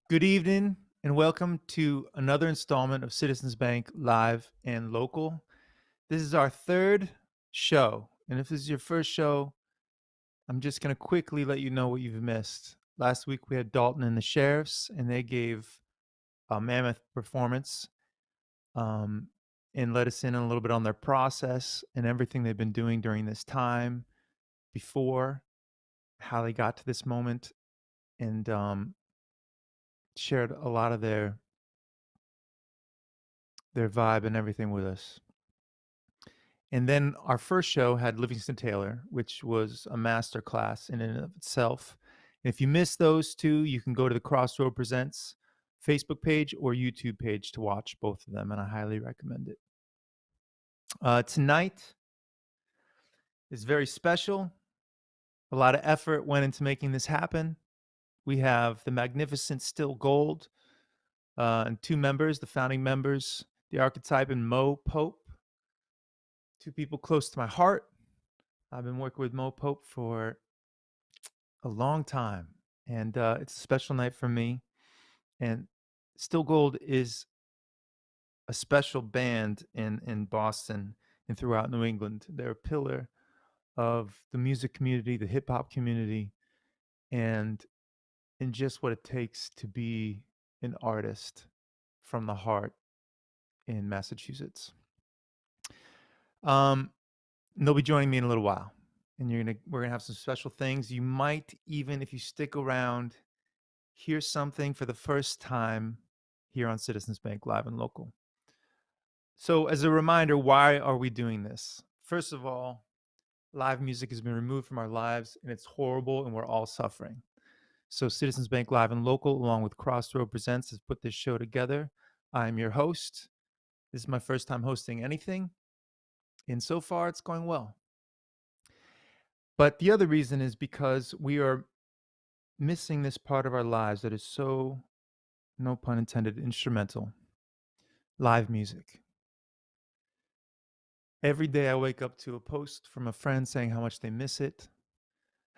Good evening and welcome to another installment of Citizens Bank Live and Local. This is our third show. And if this is your first show, I'm just going to quickly let you know what you've missed. Last week we had Dalton and the Sheriffs, and they gave a mammoth performance um, and let us in a little bit on their process and everything they've been doing during this time before, how they got to this moment, and shared a lot of their vibe and everything with us. And then our first show had Livingston Taylor, which was a master class in and of itself. And if you missed those two, you can go to the Crossroads Presents Facebook page or YouTube page to watch both of them, and I highly recommend it. Tonight is very special. A lot of effort went into making this happen. We have the magnificent Still Gold and two members, the founding members, the archetype and Mo Pope, two people close to my heart. I've been working with Mo Pope for a long time, and it's a special night for me. And Still Gold is a special band in Boston and throughout New England. They're a pillar of the music community, the hip hop community, and in just what it takes to be an artist from the heart in Massachusetts. Um, they'll be joining me in a little while, and we're gonna have some special things. You might even, if you stick around, hear something for the first time here on Citizens Bank Live and Local. So, as a reminder, why are we doing this? First of all, live music has been removed from our lives and it's horrible and we're all suffering. So, Citizens Bank Live and Local, along with Crossroads Presents, has put this show together. I'm your host. This is my first time hosting anything, and so far it's going well. But the other reason is because we are missing this part of our lives that is so, no pun intended, instrumental: live music. Every day I wake up to a post from a friend saying how much they miss it,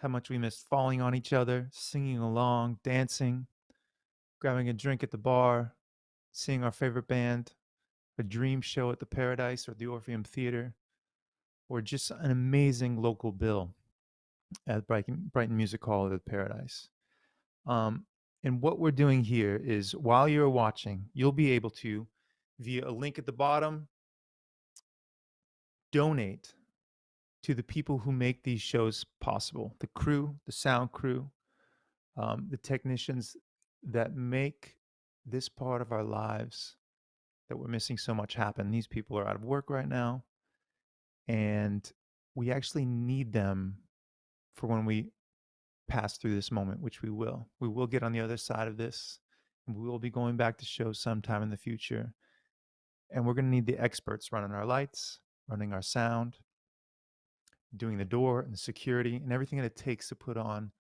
how much we miss falling on each other, singing along, dancing, grabbing a drink at the bar, seeing our favorite band, a dream show at the Paradise or the Orpheum Theater, or just an amazing local bill at Brighton Music Hall or the Paradise. Um, and what we're doing here is while you're watching, you'll be able to, via a link at the bottom, donate to the people who make these shows possible: the crew, the sound crew, the technicians that make this part of our lives that we're missing so much happen. These people are out of work right now, and we actually need them for when we pass through this moment, which we will. We will get on the other side of this, and we will be going back to shows sometime in the future. And we're going to need the experts running our lights, running our sound, doing the door and the security, and everything that it takes to put on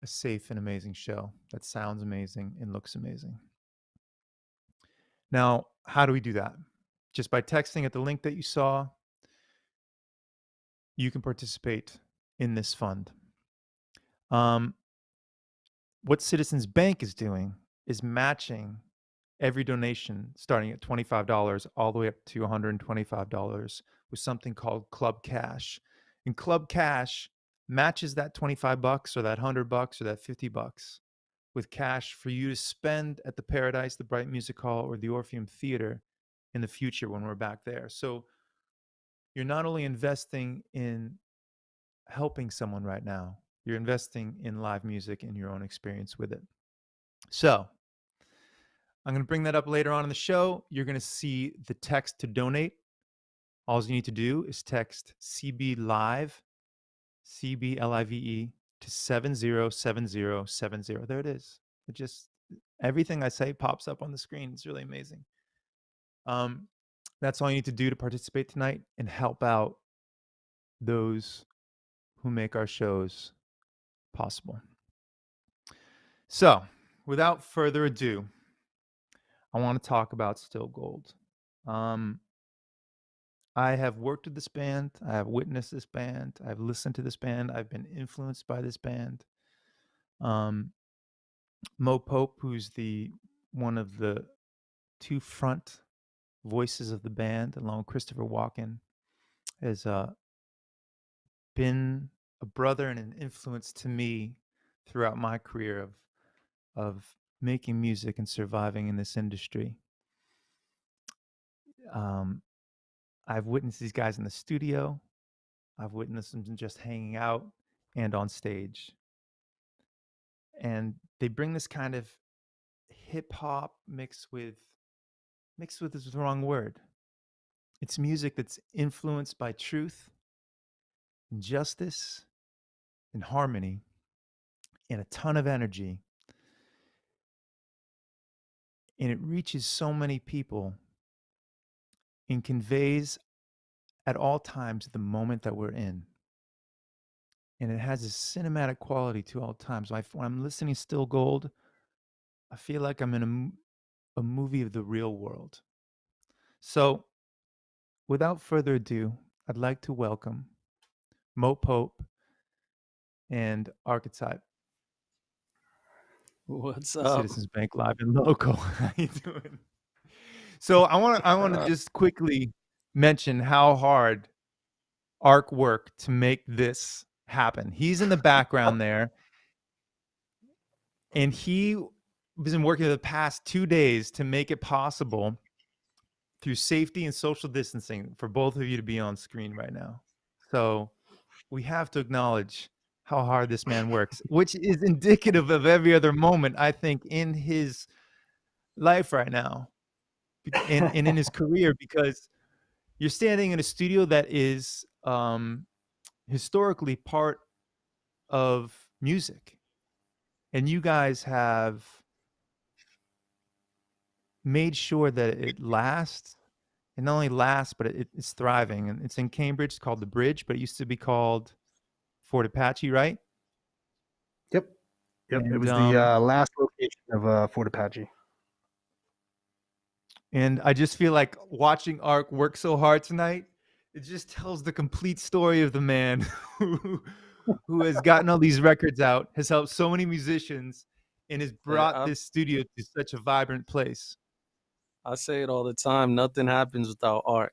a safe and amazing show that sounds amazing and looks amazing. Now, how do we do that? Just by texting at the link that you saw, you can participate in this fund. Um, what Citizens Bank is doing is matching every donation starting at $25 all the way up to $125 with something called Club Cash. And Club Cash matches that 25 bucks or that 100 bucks or that 50 bucks with cash for you to spend at the Paradise, the Bright Music Hall, or the Orpheum Theater in the future when we're back there. So you're not only investing in helping someone right now, you're investing in live music and your own experience with it. So I'm going to bring that up later on in the show. You're going to see the text to donate. All you need to do is text CB Live, CBLIVE, to 707070. There it is. It just, everything I say pops up on the screen. It's really amazing. That's all you need to do to participate tonight and help out those who make our shows possible. So, without further ado, I want to talk about Still Gold. I have worked with this band. I have witnessed this band. I've listened to this band. I've been influenced by this band. Um, Mo Pope, who's the one of the two front voices of the band, along with Christopher Walken, has been a brother and an influence to me throughout my career of making music and surviving in this industry. Um, I've witnessed these guys in the studio. I've witnessed them just hanging out and on stage. And they bring this kind of hip hop mixed with is the wrong word. It's music that's influenced by truth and justice and harmony and a ton of energy. And it reaches so many people and conveys at all times the moment that we're in. And it has a cinematic quality to all times. When I'm listening to Still Gold, I feel like I'm in a movie of the real world. So, without further ado, I'd like to welcome Mo Pope and Archetype What's to up? Citizens Bank Live and Local. How you doing? So I want to Uh, just quickly mention how hard Ark worked to make this happen. He's in the background there, and he has been working the past 2 days to make it possible through safety and social distancing for both of you to be on screen right now. So we have to acknowledge how hard this man works, which is indicative of every other moment, I think, in his life right now and in his career, because you're standing in a studio that is historically part of music. And you guys have made sure that it lasts. It not only lasts, but it's thriving. And it's in Cambridge. It's called The Bridge, but it used to be called Fort Apache, right? Yep. Yep. It And was the last location of Fort Apache. and I just feel like watching Ark work so hard tonight, it just tells the complete story of the man who who has gotten all these records out, has helped so many musicians, and has brought I, this studio to such a vibrant place. I say it all the time. Nothing happens without art.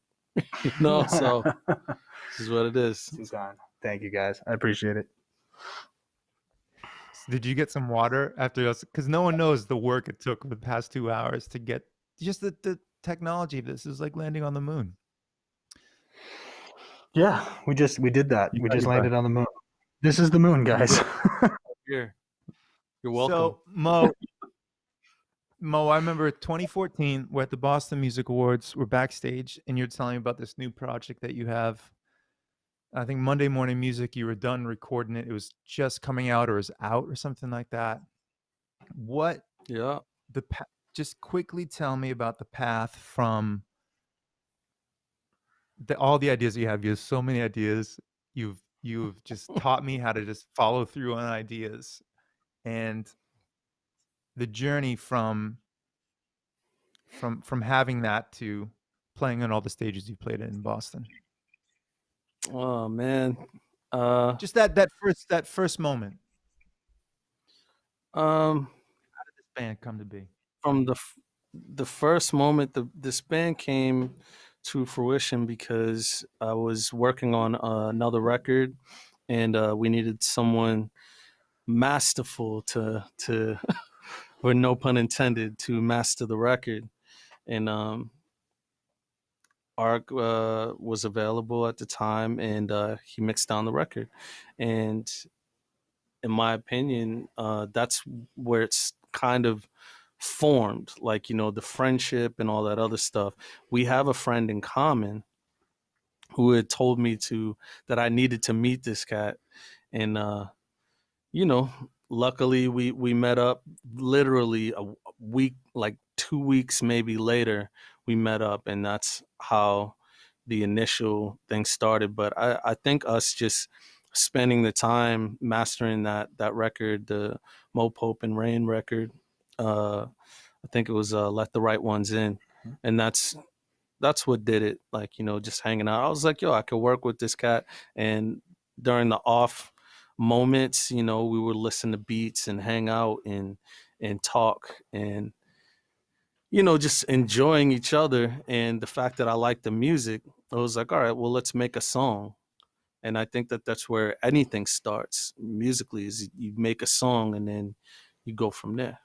So this is what it is. Too kind. Thank you, guys. I appreciate it. So did you get some water after us? Because no one knows the work it took for the past 2 hours to get just the technology of this is like landing on the moon. Yeah, we did that. You We got just your breath. landed on the moon. This is the moon, guys. Here, you're welcome. So Mo, I remember 2014. We're at the Boston Music Awards. We're backstage, and you're telling me about this new project that you have. I think Monday Morning Music. You were done recording it. It was just coming out, or was out, or something like that. What Yeah. just quickly tell me about the path from all the ideas you have. You have so many ideas. You've just taught me how to just follow through on ideas, and the journey from having that to playing on all the stages you played in Boston. Oh man. Just that first moment. Um. How did this band come to be? From the first moment, this band came to fruition because I was working on another record, and we needed someone masterful to with no pun intended, to master the record. And Ark was available at the time, and he mixed down the record. And in my opinion, that's where it's kind of formed, like, the friendship and all that other stuff. We have a friend in common who had told me that I needed to meet this cat. And you know, luckily we met up literally a week, like 2 weeks maybe later, we met up, and that's how the initial thing started. But I think us just spending the time mastering that record, the Mo Pope and Rain record, I think it was Let the Right Ones In, and that's what did it. Like, just hanging out. I was like, yo, I could work with this cat. And during the off moments, we would listen to beats and hang out, and and talk and just enjoying each other. And the fact that I like the music, I was like, all right, well, let's make a song. And I think that that's where anything starts musically is you make a song and then you go from there,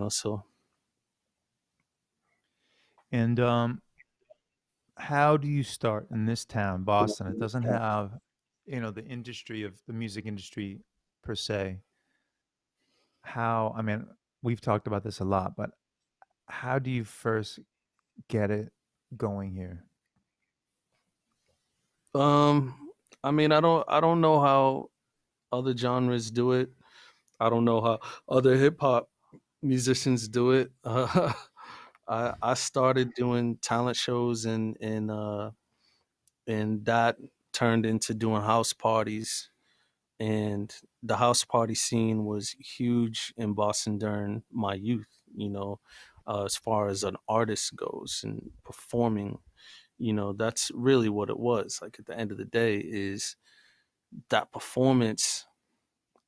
so. And how do you start in this town, Boston? It doesn't have, the industry of the music industry per se. I mean, we've talked about this a lot, but how do you first get it going here? um I mean, I don't know how other genres do it. I don't know how other hip hop musicians do it. I started doing talent shows and that turned into doing house parties. And the house party scene was huge in Boston during my youth. As far as an artist goes and performing, that's really what it was. Like at the end of the day, is that performance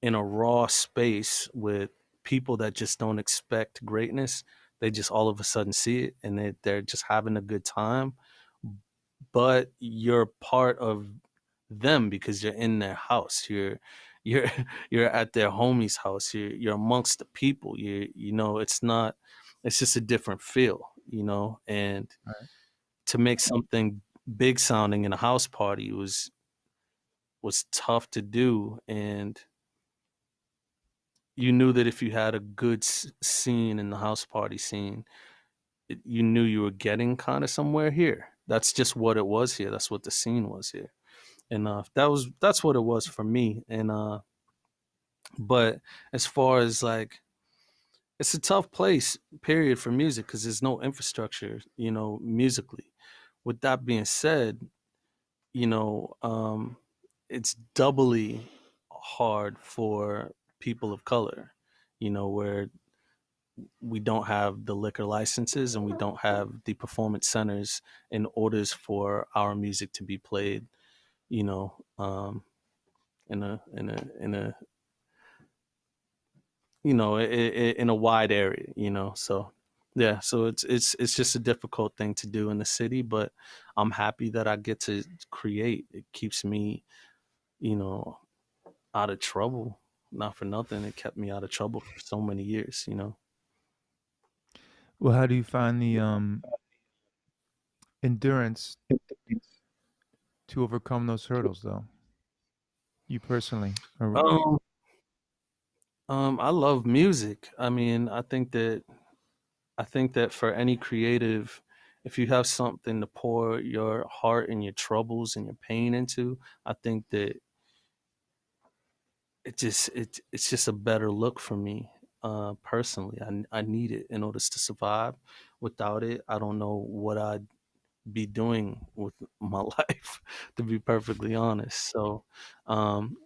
in a raw space with people that just don't expect greatness. They just all of a sudden see it and they're just having a good time. But you're part of them because you're in their house. You're you're at their homie's house. You're amongst the people. It's not. It's just a different feel. And Right. to make something big sounding in a house party was tough to do. And you knew that if you had a good scene in the house party scene, you knew you were getting kind of somewhere here. That's just what it was here. That's what the scene was here. And that's what it was for me. And but as far as like, it's a tough place, period, for music because there's no infrastructure, musically. With that being said, you know, um, it's doubly hard for people of color, where we don't have the liquor licenses and we don't have the performance centers in orders for our music to be played, you know, um, in a in a wide area, so yeah, so it's just a difficult thing to do in the city, but I'm happy that I get to create. It keeps me, you know out of trouble. Not for nothing, it kept me out of trouble for so many years. Well, how do you find the endurance to overcome those hurdles, though? You personally, or um I love music. I mean, I think that for any creative, if you have something to pour your heart and your troubles and your pain into, I think that it's just a better look for me. Personally, I need it in order to survive. Without it, I don't know what I'd be doing with my life, to be perfectly honest. So, um,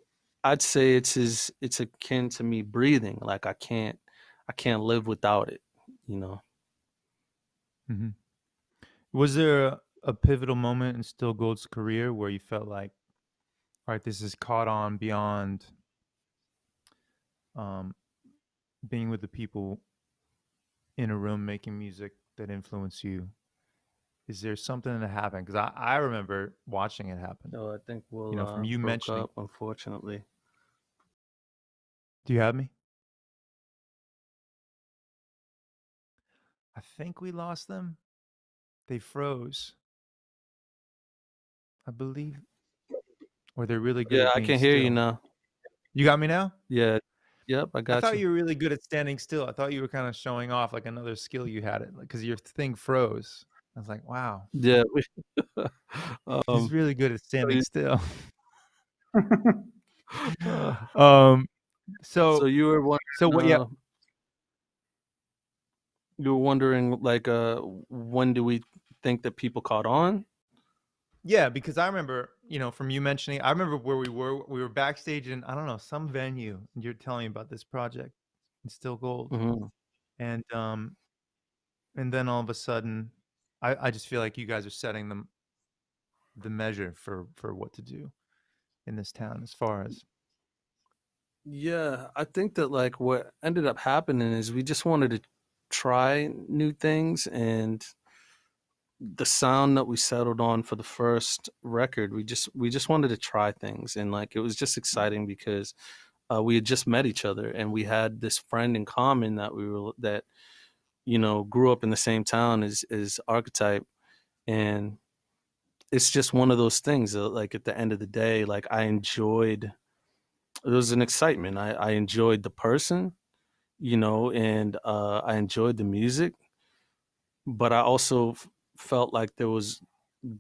I'd say it's akin to me breathing. Like I can't live without it. You know. Mhm. Was there a pivotal moment in Still Gold's career where you felt like, all right, this is caught on beyond um, being with the people in a room making music that influence you? Is there something that happened? Because I remember watching it happen. So I think we'll From you broke mentioning, up, unfortunately. do you have me? I think we lost them. They froze, I believe, or they're really good Yeah, at I being can hear you still. now. You got me now? Yeah. Yep, I I got thought you. you were really good at standing still. I thought you were kind of showing off like another skill you had it, because your thing froze. I was like, wow, Yeah. he's um. really good at So standing you, still. uh, um, so so you were so wondering. what? Yeah, You were wondering, like, when do we think that people caught on? yeah, because I remember, from you mentioning, I remember where we were. We were backstage in, I don't know, some venue, and you're telling me about this project in Still Gold, Hmm. and and then all of a sudden, I just feel like you guys are setting the measure for what to do in this town as far as. Yeah, I think that like what ended up happening is we just wanted to try new things, and the sound that we settled on for the first record, we just wanted to try things, and like it was just exciting because we had just met each other and we had this friend in common that we were that grew up in the same town as Archetype, and it's just one of those things that, like, at the end of the day, like, I enjoyed there was an excitement. I enjoyed the person, and I enjoyed the music, but I also felt like there was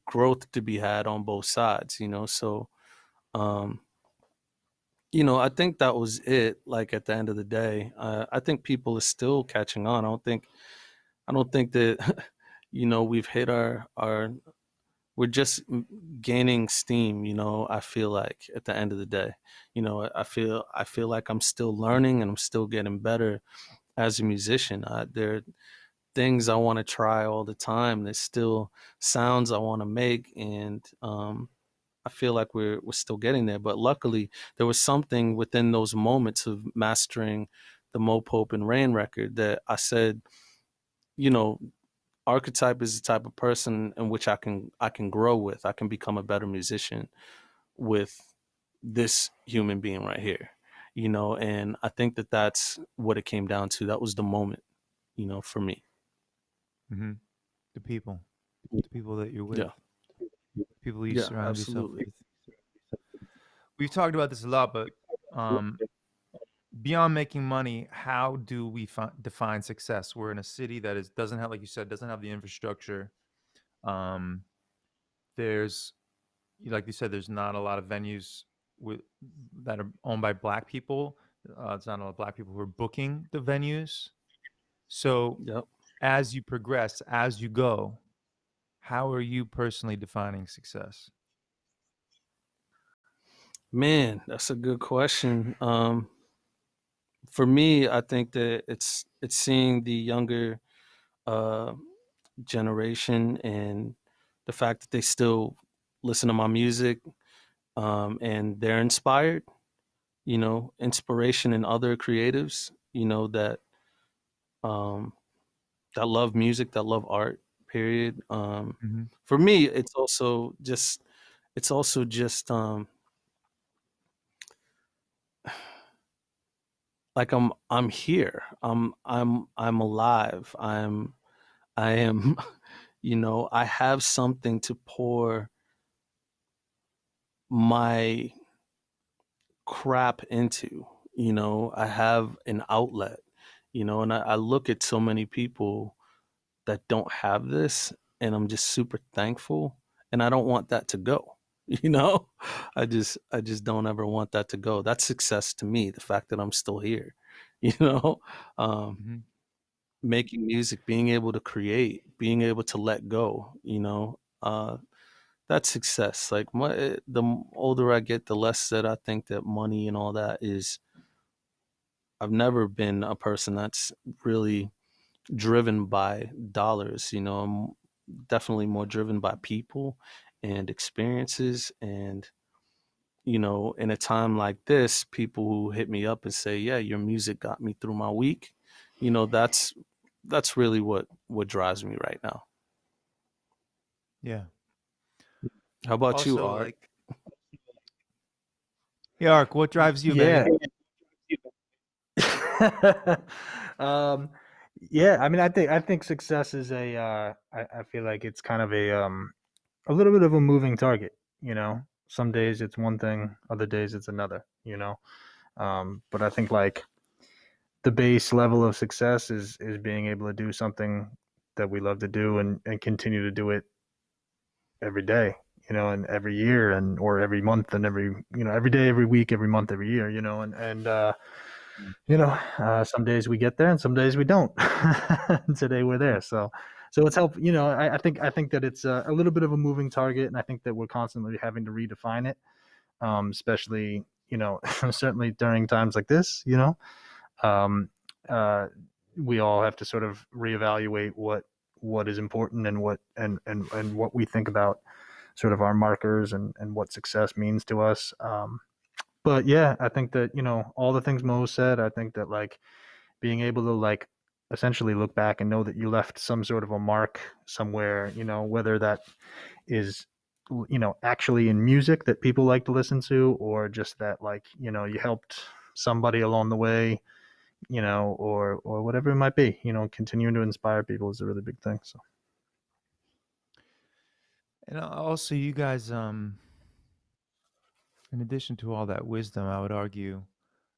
growth to be had on both sides, so um I think that was it. Like, at the end of the day, I think people are still catching on. I don't think that we've hit our we're just gaining steam. I feel like at the end of the day, I feel like I'm still learning and I'm still getting better as a musician. There are things I want to try all the time. There's still sounds I want to make, and I feel like we're still getting there. But luckily, there was something within those moments of mastering the Mo Pope and Rain record that I said, you know, Archetype is the type of person in which I can grow with. I can become a better musician with this human being right here. And I think that that's what it came down to. That was the moment, for me. Hmm. The people, the people that you're with, Yeah. people you Yeah, surround yourself absolutely. with. We've talked about this a lot, but um, beyond making money, how do we define success? We're in a city that doesn't have, like you said, doesn't have the infrastructure. Um, there's, like you said, there's not a lot of venues with that are owned by Black people. It's not a lot of Black people who are booking the venues. So, Yep. as you progress, as you go, how are you personally defining success? Man, that's a good question. For me, I think that it's seeing the younger uh, generation and the fact that they still listen to my music, and they're inspired. Inspiration in other creatives. Um, that love music, that love art. Period. Hmm. For me, it's also just like I'm here. I'm alive. I am I have something to pour my crap into. I have an outlet, and I look at so many people that don't have this, and I'm just super thankful, and I don't want that to go. you know I just don't ever want that to go. That's success to me, the fact that I'm still here. you know um Hmm. Making music, being able to create, being able to let go. That's success. Like, the older I get, the less that I think that money and all that is. I've never been a person that's really driven by dollars. I'm definitely more driven by people and experiences. And in a time like this, people who hit me up and say, "Yeah, your music got me through my week," that's really what drives me right now. Yeah. How about you, Also, Art? like, yeah, Ark, what drives you, Yeah. baby? um, yeah. I mean, I think success is I feel like it's kind of a little bit of a moving target. Some days it's one thing, other days it's another. But I think like the base level of success is being able to do something that we love to do and continue to do it every day, and every year and or every month and every day, every week, every month, every year, and some days we get there and some days we don't. And today we're there. So it's help. I think that it's a little bit of a moving target, and I think that we're constantly having to redefine it, especially certainly during times like this. Um, uh, we all have to sort of reevaluate what is important and and what we think about sort of our markers and what success means to us. But yeah, I think that, all the things Mo said, I think that like being able to like essentially look back and know that you left some sort of a mark somewhere, whether that is actually in music that people like to listen to, or just that like, you helped somebody along the way, or whatever it might be, continuing to inspire people is a really big thing. So And also, you guys, in addition to all that wisdom, I would argue,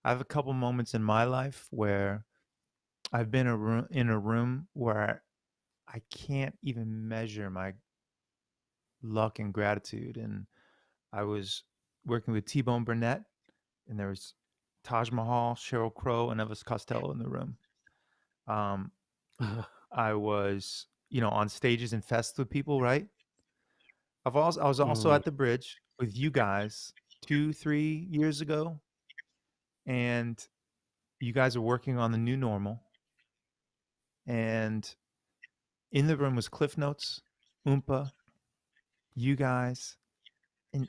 I have a couple moments in my life where I've been in a room where I can't even measure my luck and gratitude. And I was working with T-Bone Burnett, and there was Taj Mahal, Sheryl Crow, and Elvis Costello in the room. Um, I was, on stages and fests with people, right? I was also Mm, at the bridge with you guys 2, 3 years ago, and you guys are working on the new normal. And in the room was Cliff Notes, Oompa, you guys, and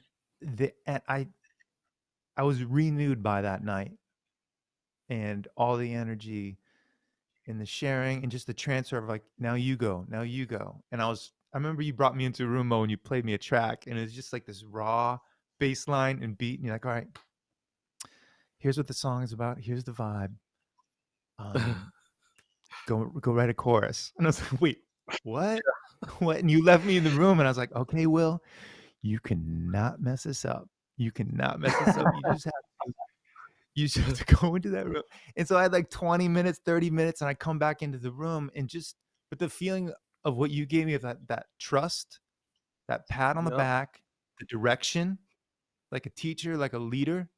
I was renewed by that night, and all the energy and the sharing and just the transfer of like, now you go, now you go. And I remember you brought me into a room, Mo, and you played me a track, and it was just like this raw bass line and beat, and you're like, all right, here's what the song is about, here's the vibe. Um, go write a chorus. And I was like, wait, what? What? And you left me in the room, and I was like, okay, Will, you cannot mess this up. You cannot mess this up. You just have to go into that room. And so I had like 20 minutes, 30 minutes, and I come back into the room, and just with the feeling of what you gave me, of that trust, that pat on the yep. back, the direction, like a teacher, like a leader.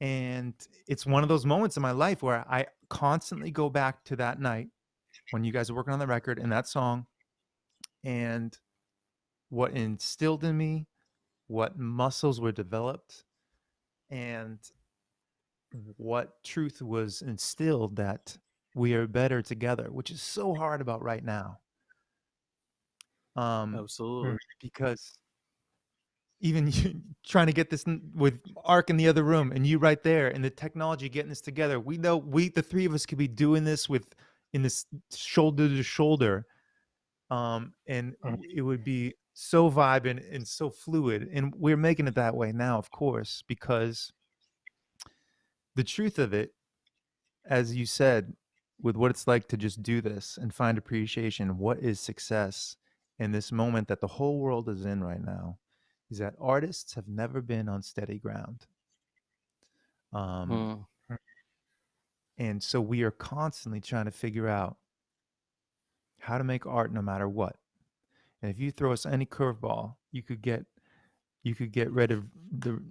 And it's one of those moments in my life where I constantly go back to that night when you guys are working on the record and that song, and what instilled in me, what muscles were developed, and what truth was instilled, that we are better together, which is so hard about right now. Absolutely. Because even you trying to get this with Ark in the other room, and you right there, and the technology getting this together, we know the three of us could be doing this in this shoulder to shoulder, and it would be so vibrant and so fluid, and we're making it that way now, of course, because the truth of it, as you said, with what it's like to just do this and find appreciation, what is success in this moment that the whole world is in right now, is that artists have never been on steady ground. Um, Mm, and so we are constantly trying to figure out how to make art no matter what. And if you throw us any curveball, you could get rid of the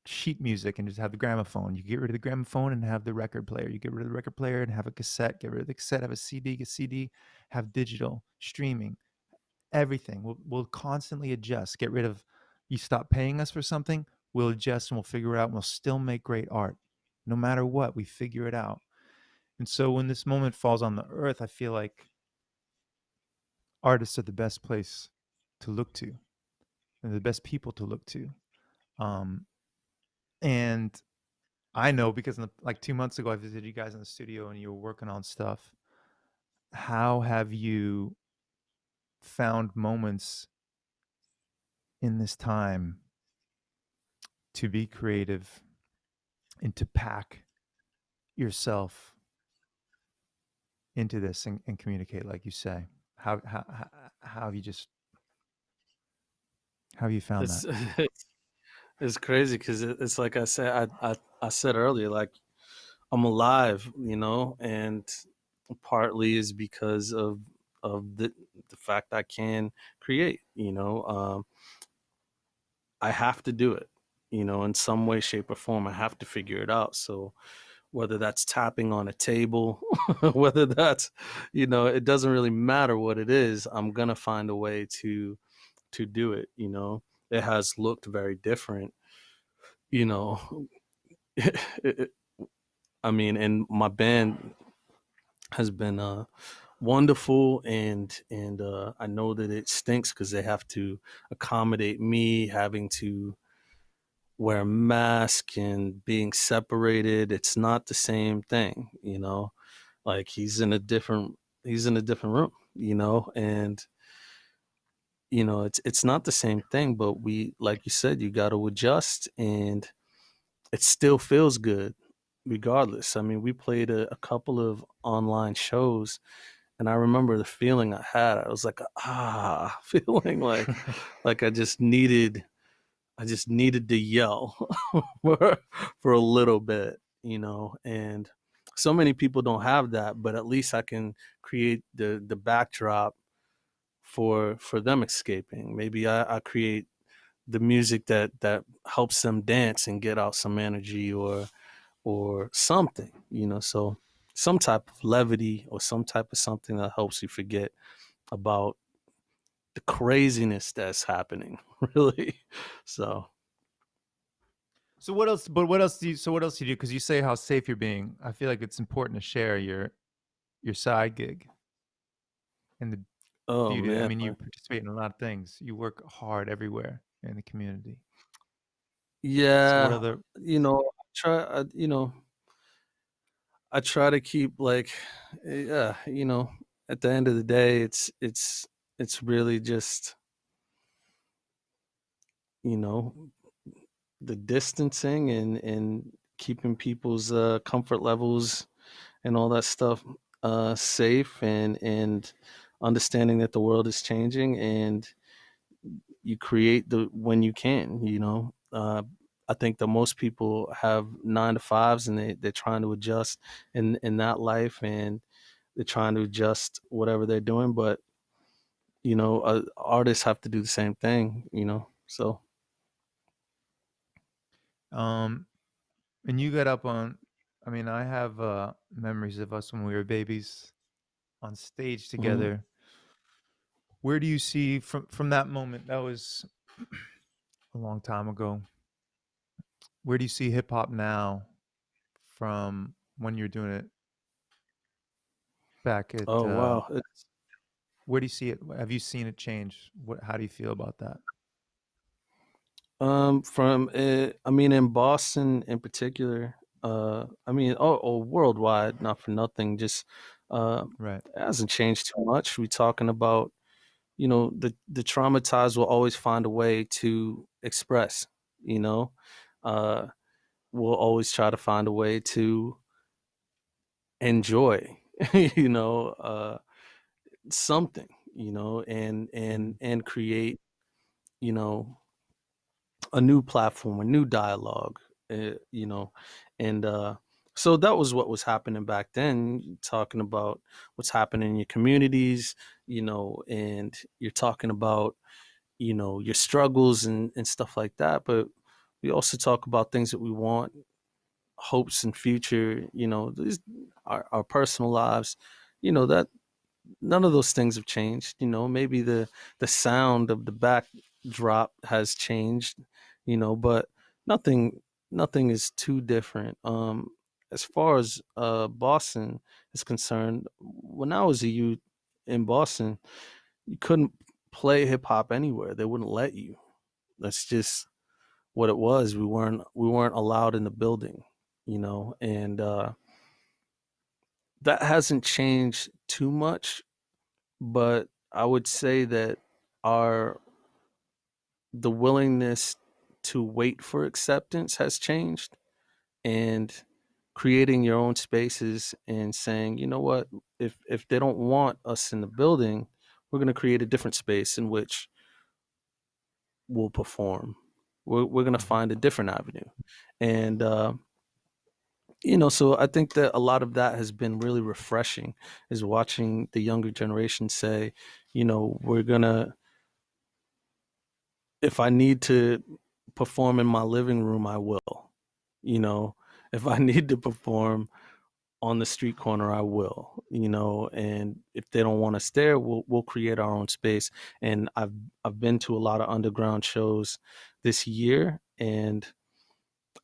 sheet music and just have the gramophone. You get rid of the gramophone and have the record player. You get rid of the record player and have a cassette. Get rid of the cassette, have a CD. Get CD, have digital streaming. Everything. We'll constantly adjust. Get rid of. You stop paying us for something, we'll adjust and we'll figure it out. And we'll still make great art, no matter what. We figure it out. And so when this moment falls on the earth, I feel like artists are the best place to look to, and the best people to look to. Um, and I know because like 2 months ago, I visited you guys in the studio and you were working on stuff. How have you found moments in this time to be creative and to pack yourself into this and communicate, like you say? How have you just how have you found it's that? it's crazy because it's like I said earlier, like I'm alive, and partly is because of the fact I can create. I have to do it, in some way, shape, or form. I have to figure it out. So whether that's tapping on a table, whether that's, it doesn't really matter what it is. I'm gonna find a way to do it. It has looked very different. You know, I mean, and my band has been wonderful, and I know that it stinks because they have to accommodate me having to wear a mask and being separated. It's not the same thing, like he's in a different room, and it's not the same thing, but we, like you said, you got to adjust, and it still feels good regardless. I mean, we played a couple of online shows, and I remember the feeling I had. I was like, feeling like I just needed to yell for a little bit, and so many people don't have that, but at least I can create the backdrop for them escaping. Maybe I create the music that helps them dance and get out some energy, or something, so some type of levity or some type of something that helps you forget about the craziness that's happening, really. So So what else? But what else do you? So what else do you do? Because you say how safe you're being. I feel like it's important to share your side gig and the oh beauty. I man. mean, you participate in a lot of things. You work hard everywhere in the community. So what Yeah, other? I try to keep, like, yeah, at the end of the day, it's really just, you know, the distancing and keeping people's comfort levels and all that stuff safe, and understanding that the world is changing, and you create the when you can, I think that most people have 9 to 5s, and they're trying to adjust in that life, and they're trying to adjust whatever they're doing, but artists have to do the same thing, so. Um, and you got up on. I mean, I have memories of us when we were babies on stage Mhm. together. Where do you see from that moment? That was a long time ago. Where do you see hip hop now from when you're doing it back at? Oh wow. Where do you see it? Have you seen it change? What? How do you feel about that? From I mean, in Boston in particular, I mean, worldwide, not for nothing, just uh, Right. it hasn't changed too much. We talking about, the traumatized will always find a way to express, you know, uh, we'll always try to find a way to enjoy, you know, something, Mhm. and create, you know, a new platform, a new dialogue, you know, and so that was what was happening back then. Talking about what's happening in your communities, and you're talking about, your struggles and stuff like that. But we also talk about things that we want, hopes and future, our personal lives, that none of those things have changed. Maybe the sound of the backdrop has changed, but nothing nothing is too different. As far as Boston is concerned, when I was a youth in Boston, you couldn't play hip hop anywhere. They wouldn't let you. That's just what it was. We weren't allowed in the building, and that hasn't changed too much, but I would say that our the willingness to wait for acceptance has changed, and creating your own spaces and saying, you know what, if they don't want us in the building, we're going to create a different space in which we'll perform. We're going to Mhm. find a different avenue, and so I think that a lot of that has been really refreshing, is watching the younger generation say, we're gonna if I need to perform in my living room, I will. You know, if I need to perform on the street corner, I will. And if they don't want us there, we'll create our own space. And I've been to a lot of underground shows this year, and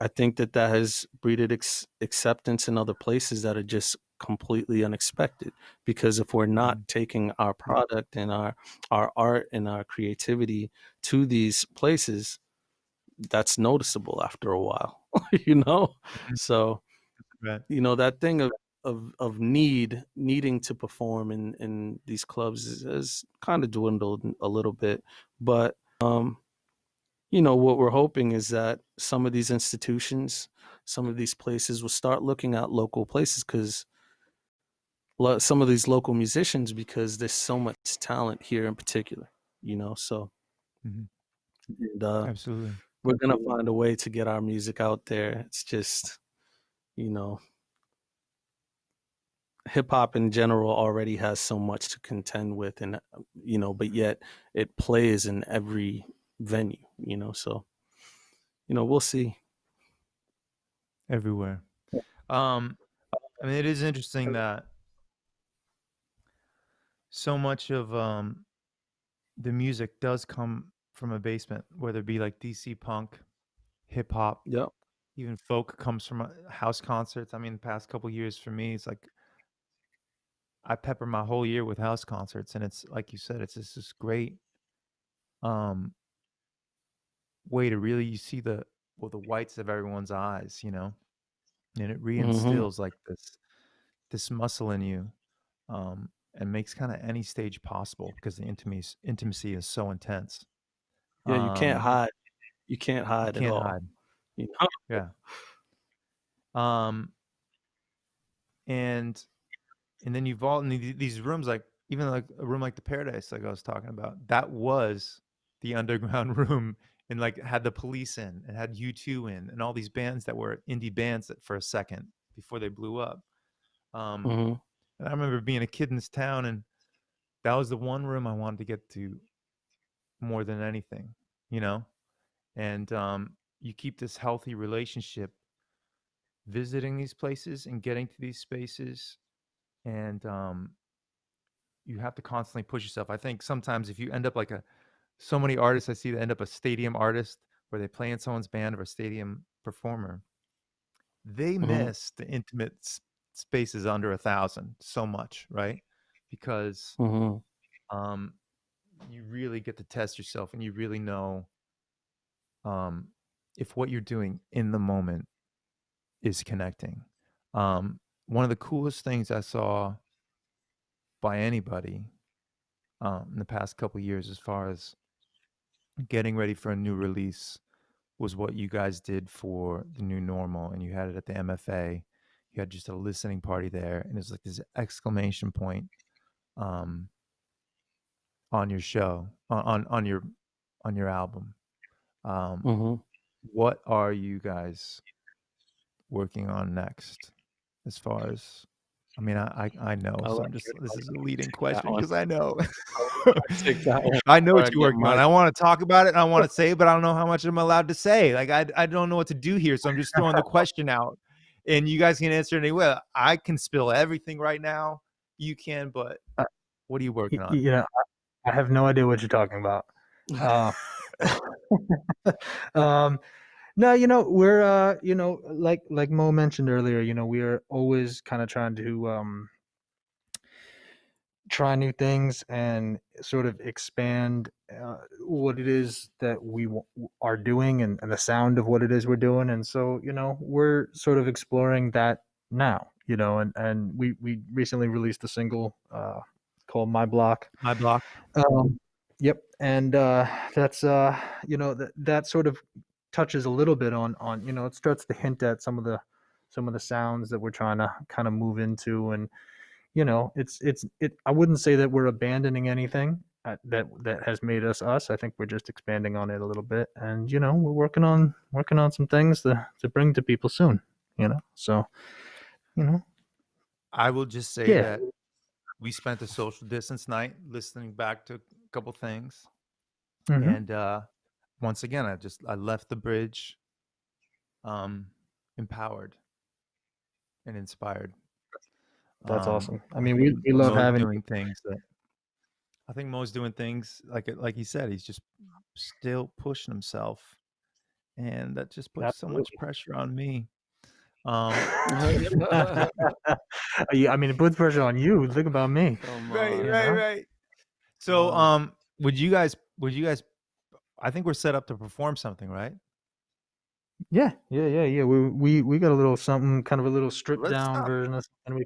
I think that has breeded acceptance in other places that are just completely unexpected. Because if we're not Mhm. taking our product and our art and our creativity to these places, that's noticeable after a while, you know. Mhm. So Right. that thing of needing to perform in these clubs has kind of dwindled a little bit. But what we're hoping is that some of these institutions, some of these places will start looking at local places, because some of these local musicians, because there's so much talent here in particular, so Mhm. and, Absolutely. we're gonna find a way to get our music out there. It's just, you know hip hop in general already has so much to contend with, and but yet it plays in every venue, so we'll see. Everywhere. Um, I mean, it is interesting that so much of the music does come from a basement, whether it be like DC punk, hip hop, Yep. even folk comes from house concerts. I mean, the past couple years for me, it's like I pepper my whole year with house concerts, and it's like you said, it's just this great um, way to really you see the whites of everyone's eyes, and it Hmm. reinstills like this muscle in you, and makes kind of any stage possible because the intimacy is so intense. Yeah, you can't Um, hide. You can't you hide at can't all. hide. You know? Yeah. Um, and then you've all in these rooms, like even like a room like the Paradise, like I was talking about, that was the underground room, and like had the Police in, and had U2 in, and all these bands that were indie bands that for a second before they blew up. Um, Hmm. and I remember being a kid in this town, and that was the one room I wanted to get to more than anything, you know. And you keep this healthy relationship visiting these places and getting to these spaces, and you have to constantly push yourself. I think sometimes if you end up like so many artists I see that end up a stadium artist where they play in someone's band or a stadium performer, they Hmm. miss the intimate spaces under 1,000 so much, right? Because Hmm. um, you really get to test yourself, and you really know um, if what you're doing in the moment is connecting. One of the coolest things I saw by anybody in the past couple years, as far as getting ready for a new release, was what you guys did for the new normal, and you had it at the MFA. You had just a listening party there, and it's like this exclamation point um, on your show, on your album. Um, Hmm. what are you guys working on next? As far as, I mean, I know, I'll so let I'm just, you this is a leading take that question one. because I know. I'll let you take that one I know before what I you're get working on. my. I want to talk about it, and I want to say it, but I don't know how much I'm allowed to say. Like I don't know what to do here, so I'm just throwing the question out, and you guys can answer it anyway. I can spill everything right now. You can, but Uh, what are you working on? you know, I have no idea what you're talking about. Uh, um, no, we're like Mo mentioned earlier, we are always kind of trying to try new things and sort of expand what it is that we are doing, and the sound of what it is we're doing. And so, we're sort of exploring that now, and we recently released a single called My Block. My block. Yep. And that's that sort of touches a little bit on it starts to hint at some of the sounds that we're trying to kind of move into. And I wouldn't say that we're abandoning anything that has made us us. I think we're just expanding on it a little bit, and we're working on some things to bring to people soon. So you know, I will just say yeah. that we spent a social distance night listening back to a couple things, Hmm. and once again, I left the bridge um, empowered and inspired. That's awesome. I I mean, think we love Mo's having you. doing things that I think Mo's doing things like he said, he's just still pushing himself, and that just puts so much Absolutely. pressure on me. Um, Yeah, I mean, it puts pressure on you. Think about me. Come right, on. You right, know. right. So, Uh, would you guys? I think we're set up to perform something, right? Yeah, yeah. We got a little something, kind of a little stripped Let's down stop. version of something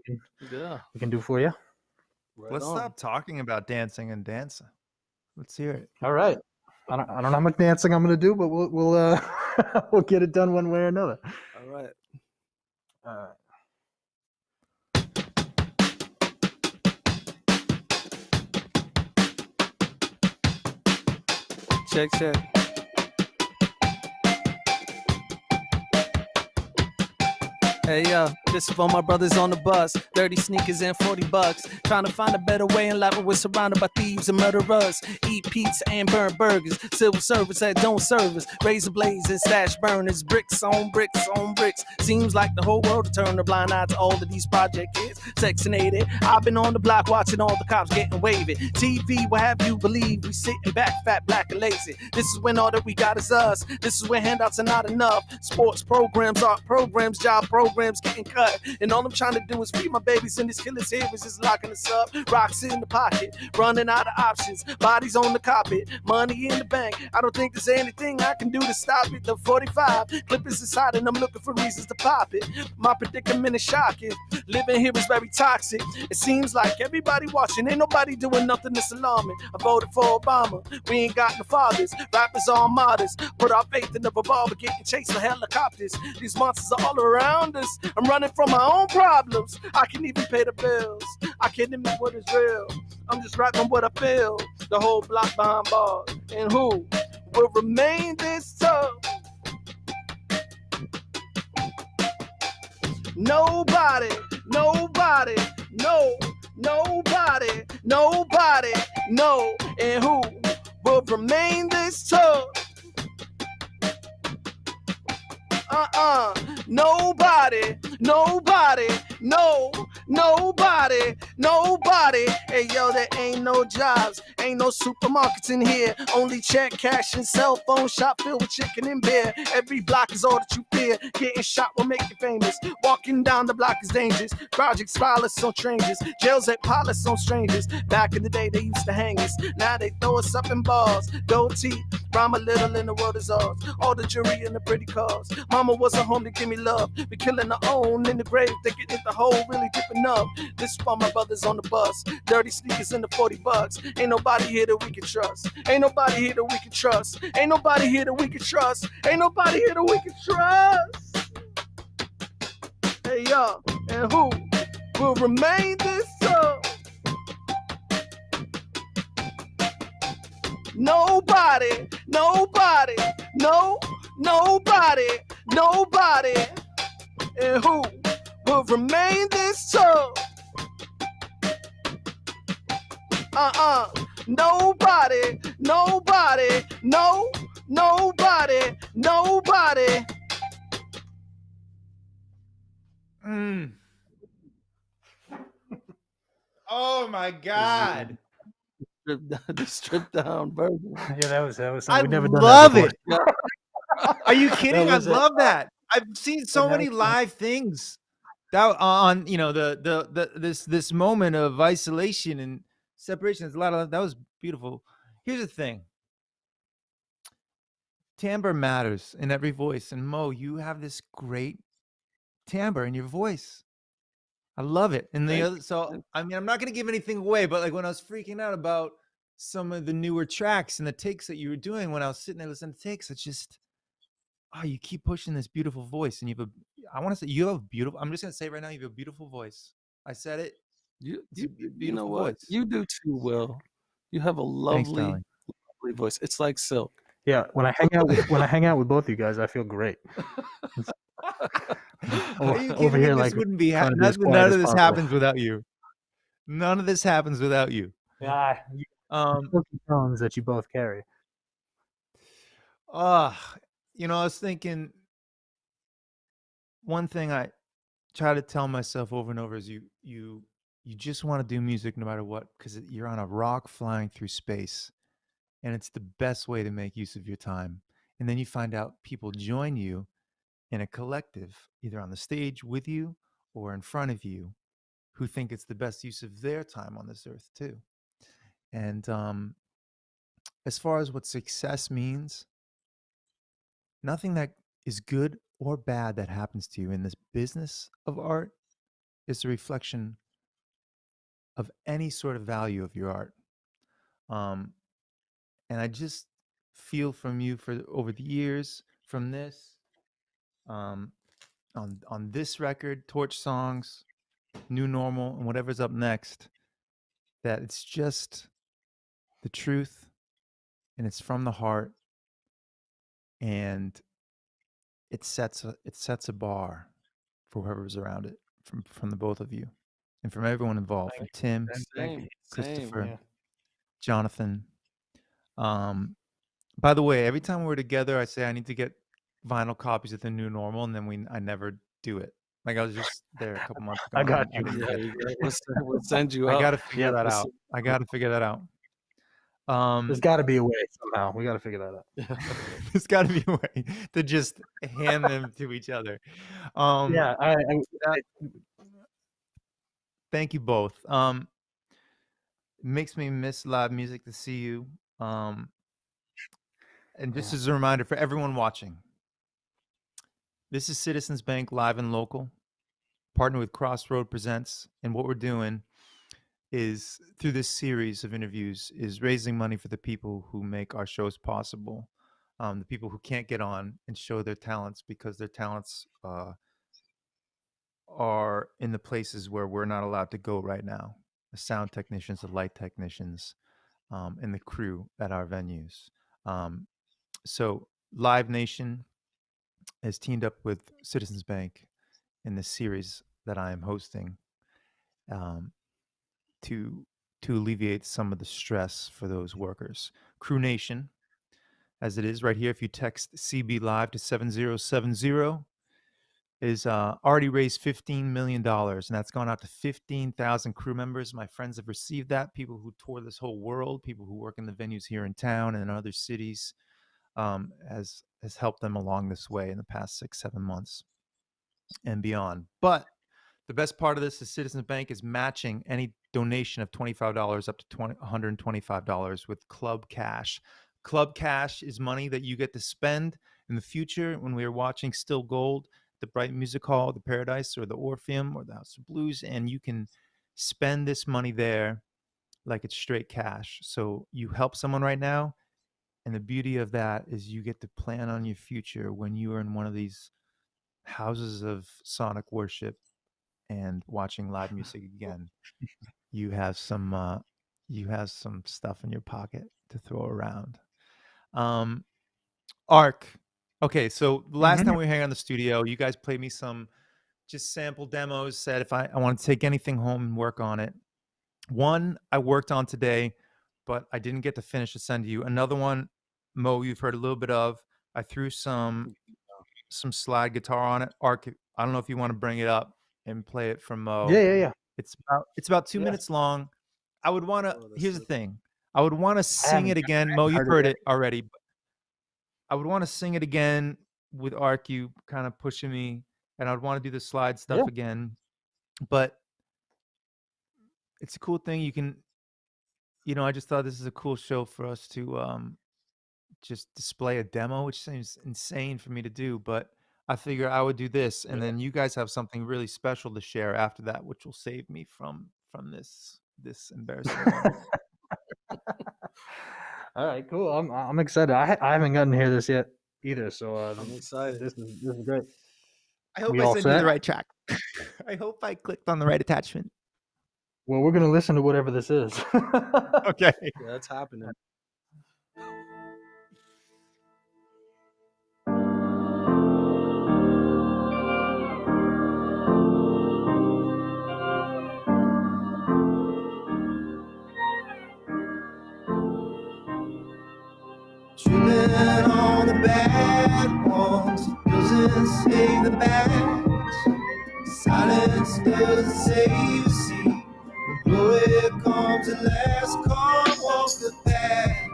Yeah, we can do for you. right Let's on. stop talking about dancing and dancing. Let's hear it. All right. I don't know how much dancing I'm gonna do, but we'll we'll get it done one way or another. All right. All right. Check, check. Hey yo, this is for my brothers on the bus. Dirty sneakers and $40. Trying to find a better way in life, but we're surrounded by thieves and murderers. Eat pizza and burn burgers. Civil service that don't serve us. Razor blades and stash burners. Bricks on bricks on bricks. Seems like the whole world will turn a blind eye to all of these project kids. Section 80. I've been on the block watching all the cops getting wavy. TV, what have you believe? We sitting back, fat, black, and lazy. This is when all that we got is us. This is when handouts are not enough. Sports programs, art programs, job programs getting cut. And all I'm trying to do is feed my babies, and this killer's here is just locking us up. Rocks in the pocket, running out of options. Bodies on the carpet, money in the bank. I don't think there's anything I can do to stop it. The 45 clip is inside, and I'm looking for reasons to pop it. My predicament is shocking. Living here is very toxic. It seems like everybody watching, ain't nobody doing nothing that's alarming. I voted for Obama. We ain't got no fathers. Rappers are martyrs. Put our faith in the revolver, getting chased by helicopters. These monsters are all around us. I'm running from my own problems. I can't even pay the bills. I can't admit what is real. I'm just rapping what I feel. The whole block behind bars. And who will remain this tough? Nobody, nobody, no, nobody, nobody, no. And who will remain this tough? Nobody, nobody, no, nobody, nobody. Hey yo, there ain't no jobs, ain't no supermarkets in here. Only check, cash, and cell phone shop filled with chicken and beer. Every block is all that you fear. Getting shot will make you famous. Walking down the block is dangerous. Projects pilots on strangers. Jails at pilots on strangers. Back in the day they used to hang us. Now they throw us up in bars. Gold teeth, rhyme a little and the world is ours. All the jury and the pretty cars. Mama wasn't home to give me love. We killing our own in the grave. They get in the hole, really dipping up. This is for my brothers on the bus. Dirty sneakers and the $40. Ain't nobody here that we can trust. Ain't nobody here that we can trust. Ain't nobody here that we can trust. Ain't nobody here that we can trust. Hey yo, and who will remain this up? Nobody, nobody, no, nobody, nobody. And who will remain this tough? Nobody, nobody, no, nobody, nobody. Oh my God. The stripped down version. Yeah, that was something. I We've never done that love before. it. Are you kidding? I was it. love that. I've seen so An many excellent- live things that on this moment of isolation and separation. There's a lot of that was beautiful. Here's the thing. Timbre matters in every voice, and Mo, you have this great timbre in your voice. I love it. And the other, so I mean, I'm not gonna give anything away, but like when I was freaking out about some of the newer tracks and the takes that you were doing when I was sitting there listening to takes, it's just you keep pushing this beautiful voice, and I want to say you have a beautiful. I'm just gonna say it right now, you have a beautiful voice. I said it. It's a You know beautiful what? voice. You do too, Will. You have a Thanks, lovely, darling. lovely voice. It's like silk. Yeah, when I hang out with both you guys, I feel great. Are you over kidding me? here, This like, wouldn't be trying to be as quiet none as of this possible. happens without you. None of this happens without you. Yeah, tones that you both carry. I was thinking one thing I try to tell myself over and over is you just want to do music no matter what, because you're on a rock flying through space, and it's the best way to make use of your time. And then you find out people join you in a collective, either on the stage with you or in front of you, who think it's the best use of their time on this earth too. And as far as what success means, nothing that is good or bad that happens to you in this business of art is a reflection of any sort of value of your art. Um, and I just feel from you for over the years, from this, um, on this record, Torch Songs, New Normal, and whatever's up next, that it's just the truth and it's from the heart, and it sets a bar for whoever's around it, from the both of you, and from everyone involved, from Tim, Thank you. Same. Christopher, Yeah. Jonathan. Um, by the way, every time we're together, I say I need to get vinyl copies of the New Normal, and then I never do it. Like I was just there a couple months ago, I and got I you. didn't Yeah, get it. we'll send you I out. got to figure that out. I got to figure that out. There's got to be a way somehow. We got to figure that out. There's got to be a way to just hand them to each other. Yeah. Thank you both. It makes me miss live music to see you. And just as a reminder for everyone watching, this is Citizens Bank Live and Local, partnered with Crossroads Presents. And what we're doing is, through this series of interviews, is raising money for the people who make our shows possible. The people who can't get on and show their talents because their talents are in the places where we're not allowed to go right now. The sound technicians, the light technicians, and the crew at our venues. So Live Nation has teamed up with Citizens Bank in this series that I am hosting, to alleviate some of the stress for those workers. Crew Nation, as it is right here, if you text CB Live to 7070, is already raised $15 million, and that's gone out to 15,000 crew members. My friends have received that. People who tour this whole world, people who work in the venues here in town and in other cities, has helped them along this way in the past 6-7 months and beyond. But the best part of this is Citizens Bank is matching any donation of $25 up to $125 with Club Cash. Club Cash is money that you get to spend in the future when we are watching Still Gold, the Bright Music Hall, the Paradise, or the Orpheum, or the House of Blues, and you can spend this money there like it's straight cash. So you help someone right now, and the beauty of that is you get to plan on your future when you are in one of these houses of sonic worship and watching live music again. You have some stuff in your pocket to throw around. Arc. Okay, so the last time we were hanging out in the studio, you guys played me some just sample demos, said if I want to take anything home and work on it. One I worked on today, but I didn't get to finish to send to you. Another one, Mo, you've heard a little bit of. I threw some slide guitar on it. Arc, I don't know if you want to bring it up and play it from Mo. Yeah. It's about 2 minutes long. I would want to. Here's the thing. I would want to sing it again. Mo, you've heard it already. But I would want to sing it again with Arc, you kind of pushing me, and I'd want to do the slide stuff again. But it's a cool thing. You can, I just thought this is a cool show for us to just display a demo, which seems insane for me to do, but I figure I would do this, and then you guys have something really special to share after that, which will save me from this embarrassing moment. All right, cool. I'm excited. I haven't gotten to hear this yet either, so I'm excited. This is great. I hope We I all sent you set? the right track. I hope I clicked on the right attachment. Well, we're gonna listen to whatever this is. Okay. Yeah, that's happening. Tripping on the bad ones doesn't save the bad. Silence doesn't save a seat. When glory comes at last, come walk the path.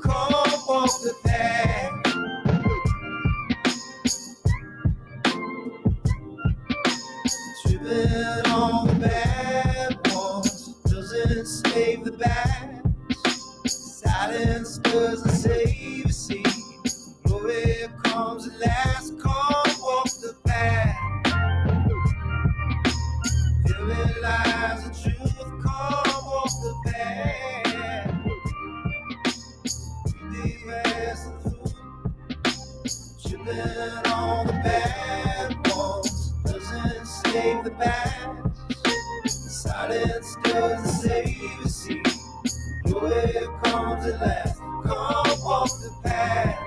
Come walk the path. Tripping on the bad ones doesn't save the bad. Silence doesn't Therein lies the truth. Come walk the path. We be passing through, tripping on the bad ones. Doesn't save the bad. Silence doesn't save the sea. Joy comes at last. Come walk the path.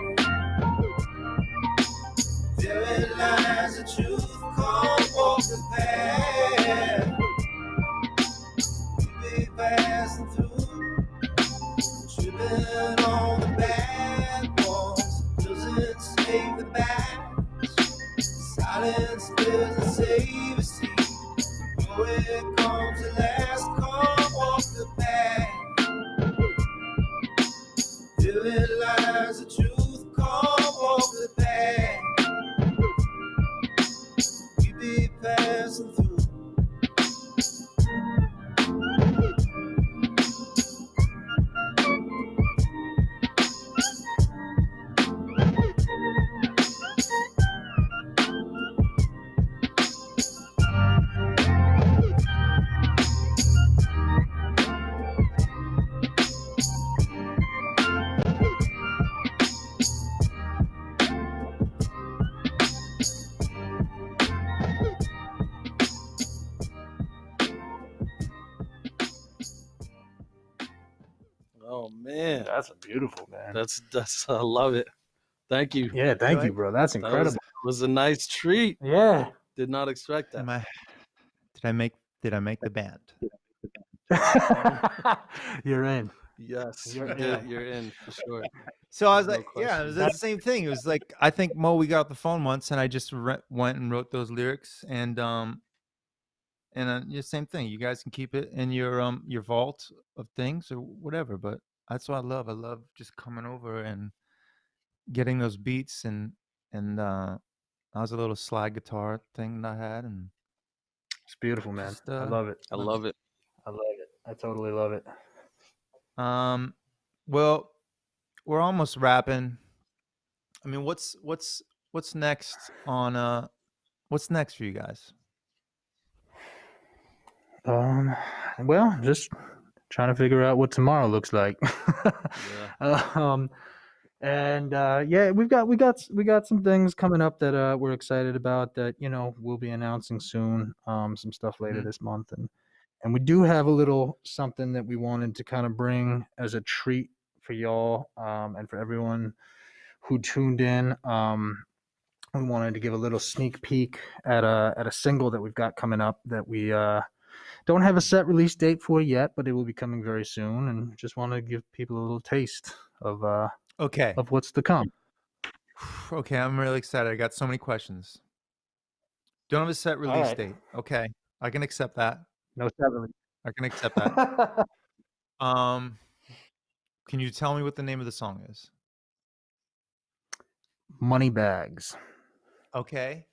Therein lies the truth. Come walk the path. We be passing through, tripping on the bad ones. Doesn't save the bad. Silence doesn't save the sea. Joy comes at last. Come walk the path. Therein lies the truth. Come walk the path. We be passing through. Oh man, That's beautiful, man. that's I love it. Thank you. Yeah, thank you, Right? bro. That's That incredible. was a nice treat. Yeah. Did not expect that. Am I? Did I make the band? You're in. Yes, You're you're in. in for sure. So I was No like, yeah, it was question. the same thing. It was like I think Mo, we got off the phone once, and I just went and wrote those lyrics, and yeah, same thing. You guys can keep it in your vault of things or whatever. But that's what I love. I love just coming over and getting those beats, and that was a little slide guitar thing that I had, and It's beautiful, man. just I love it. I love it. I love it. I totally love it. well, we're almost wrapping. I mean, what's next on what's next for you guys? Well, just trying to figure out what tomorrow looks like. Yeah. And yeah, we got some things coming up that we're excited about that we'll be announcing soon. Some stuff later Mhm. this month, and we do have a little something that we wanted to kind of bring as a treat for y'all and for everyone who tuned in. We wanted to give a little sneak peek at a single that we've got coming up that we don't have a set release date for yet, but it will be coming very soon, and just want to give people a little taste of Okay. what's to come. Okay, I'm really excited. I got so many questions. Don't have a set release right. date. Okay, I can accept that. No set release. I can accept that. Can you tell me what the name of the song is? Money Bags. Okay.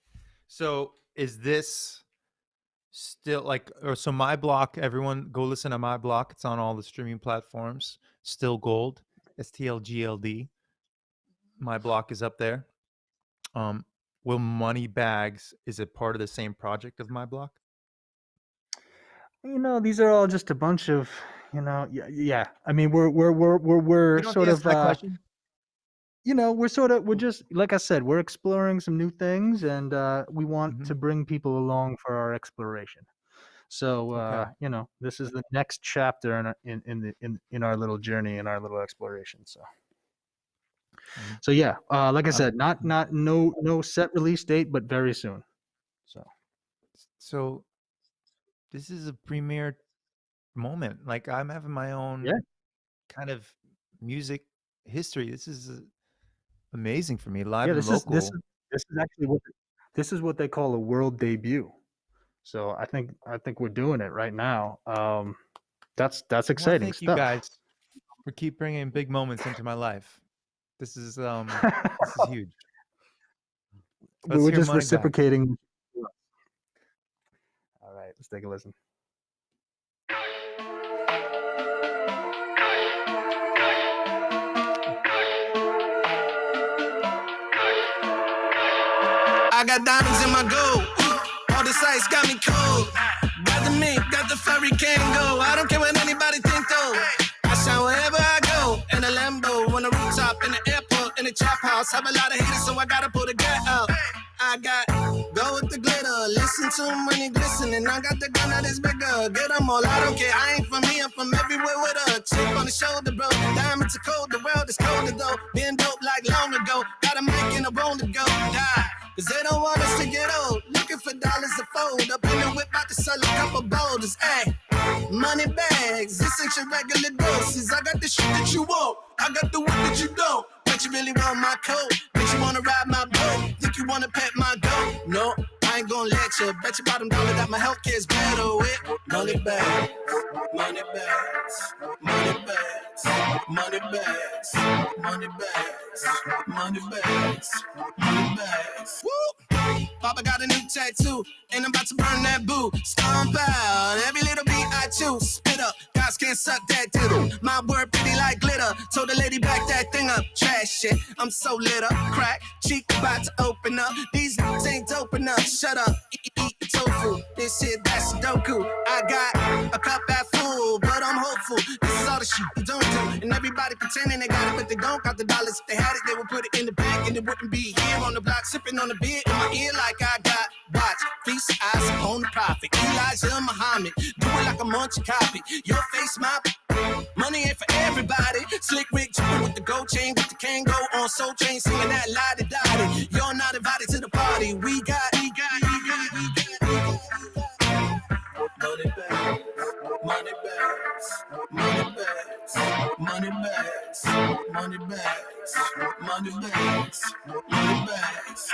So is this still like, or so My Block, everyone go listen to My Block. It's on all the streaming platforms. Still Gold, STL GLD. My Block is up there. Will Money Bags, is it part of the same project of My Block? These are all just a bunch of, yeah. I mean, we're You don't have sort to of, answer that question. we're just, like I said, we're exploring some new things, and we want to bring people along for our exploration. So, Okay. this is the next chapter in our little journey, in our little exploration. So yeah, like I said, no set release date, but very soon. So this is a premiere moment. Like I'm having my own Yeah. kind of music history. This is amazing for me, live Yeah, and local. this is actually what they call a world debut. So I think we're doing it right now. That's Well, exciting thank you stuff. guys for keep bringing big moments into my life. This is this is huge. Let's We're hear just Money Bags. reciprocating. All right, let's take a listen. I got diamonds in my gold. All the sights got me cold. Got them Ferrari can go. I don't care what anybody think though. I shine wherever I go. In a Lambo, on the rooftop, in the airport, in the trap house. Have a lot of haters, so I gotta pull the gut out. I got go with the glitter, listen to money glistening. I got the gun that is bigger, get them all. I don't care, I ain't from here, I'm from everywhere with a chip on the shoulder, bro. Diamonds are cold, the world is colder though. Been dope like long ago, got a mic and a bone to go. Die, cause they don't want us to get old. Looking for dollars to fold, up in the whip, about to sell a couple boulders. Ayy, money bags, this ain't your regular doses. I got the shit that you want, I got the one that you don't. Bet you really want my coat, bet you wanna ride my boat. Think you wanna pet my goat? No, I ain't gonna let you. Bet you bottom dollar that my healthcare's better with money bags, money bags, money bags, money bags, money bags, money bags, money bags. Woo! Papa got a new tattoo, and I'm about to burn that boo. Stomp out every little beat I chew. Spit up, guys can't suck that diddle. My word pretty like glitter. Told the lady back that thing up. Trash shit, I'm so lit up. Crack, cheek about to open up. These ain't dope enough. Shut up, eat tofu. This shit, that's Sudoku. I got a cup half full, but I'm hopeful. This is all the shit you don't do. And everybody pretending they got it, but they don't got the dollars. If they had it, they would put it in the bank, and it wouldn't be here on the block, sipping on the beer in my ear like I got. Watch, feast eyes upon the prophet. Elijah Muhammad, do it like a munch copy. Your face, my money ain't for everybody. Slick Rick jumping with the gold chain, with the Kango on Soul Train, singing that la-di-da-di. You're not invited to the party. We got. Money bags, money bags, money bags, money bags, money bags, money bags, money bags.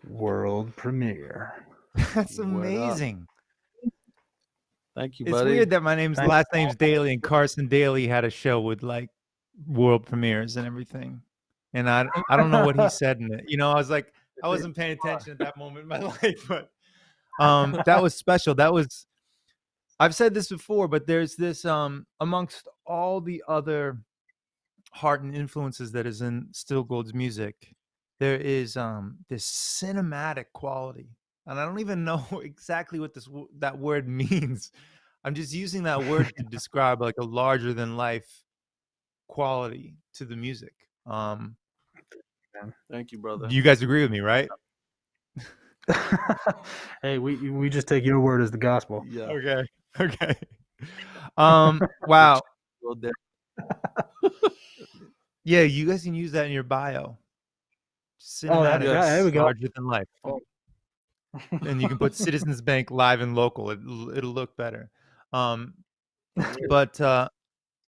World premiere. That's What up? amazing. Thank you, It's buddy. weird that my last name's Dailey, and Carson Daly had a show with like world premieres and everything. And I don't know what he said in it. You know, I was like, I wasn't paying attention at that moment in my life, but that was special. That was, I've said this before, but there's this amongst all the other heart and influences that is in Still Gold's music, there is this cinematic quality. And I don't even know exactly what that word means. I'm just using that word to describe like a larger than life quality to the music. Thank you, brother. You guys agree with me, right? Hey, we just take your word as the gospel. Yeah. Okay. Wow. Well, there- Yeah, you guys can use that in your bio. Cinematic, yeah, there we go. larger than life. And you can put Citizens Bank live and local. It'll look better. But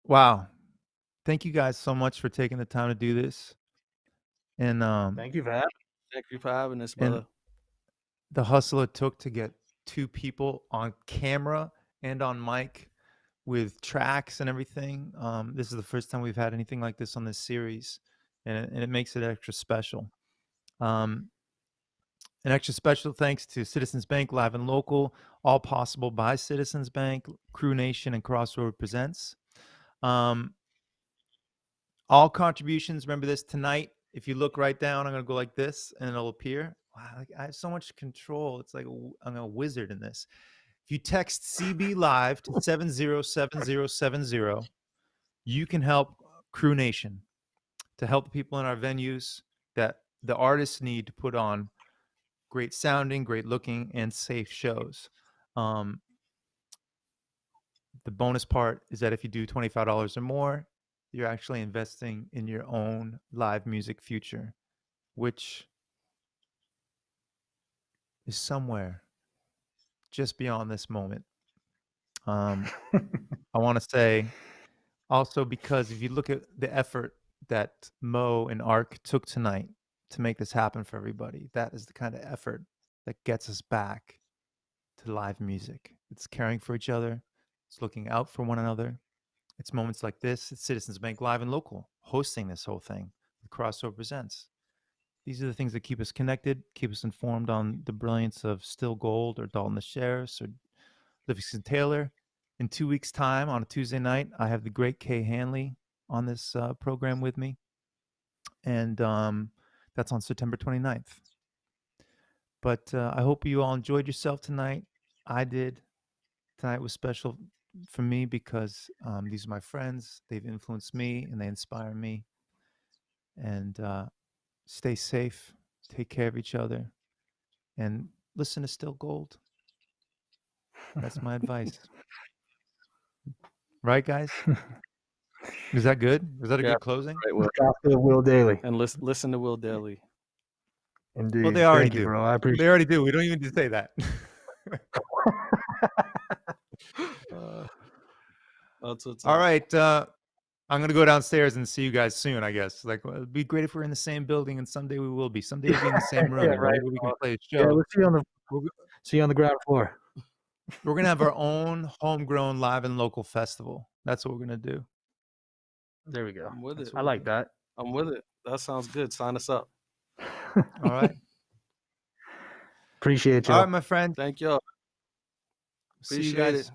wow. Thank you guys so much for taking the time to do this. And Thank you for having Thank you for having us, And- brother. the hustle it took to get two people on camera and on mic with tracks and everything. This is the first time we've had anything like this on this series, and it makes it extra special. An extra special thanks to Citizens Bank Live and Local, all possible by Citizens Bank, Crew Nation, and Crossroads Presents. All contributions, remember this, tonight, if you look right down, I'm going to go like this, and it'll appear. Wow, I have so much control. It's like I'm a wizard in this. If you text CB Live to 707070, you can help Crew Nation, to help the people in our venues that the artists need to put on great sounding, great looking, and safe shows. The bonus part is that if you do $25 or more, you're actually investing in your own live music future, which is somewhere just beyond this moment. I want to say also, because if you look at the effort that Mo and Ark took tonight to make this happen for everybody, that is the kind of effort that gets us back to live music. It's caring for each other. It's looking out for one another. It's moments like this. It's Citizens Bank Live and Local hosting this whole thing with Crossroads Presents. These are the things that keep us connected, keep us informed on the brilliance of Still Gold or Dalton the Sheriffs or Livingston Taylor. In 2 weeks' time, on a Tuesday night, I have the great Kay Hanley on this program with me. And that's on September 29th. But I hope you all enjoyed yourself tonight. I did. Tonight was special for me because these are my friends. They've influenced me and they inspire me. And stay safe, take care of each other, and listen to Still Gold. That's my advice. Right, guys? Is that good? Is that a Yeah. good closing? Right, Will. After Will Dailey. And listen to Will Dailey. Indeed. Well, they already Thank you, do. bro. I appreciate They already do. We don't even need to say that. All right. I'm going to go downstairs and see you guys soon, I guess. Like, well, it'd be great if we're in the same building, and someday we will be. Someday we'll be in the same room. Yeah, and right. maybe we can play a show. Yeah, we'll see you on the ground floor. We're going to have our own homegrown live and local festival. That's what we're going to do. There we go. I'm with it. I like that. I'm with it. That sounds good. Sign us up. All right. Appreciate you. All right, my friend. Thank y'all. See you Appreciate guys. it.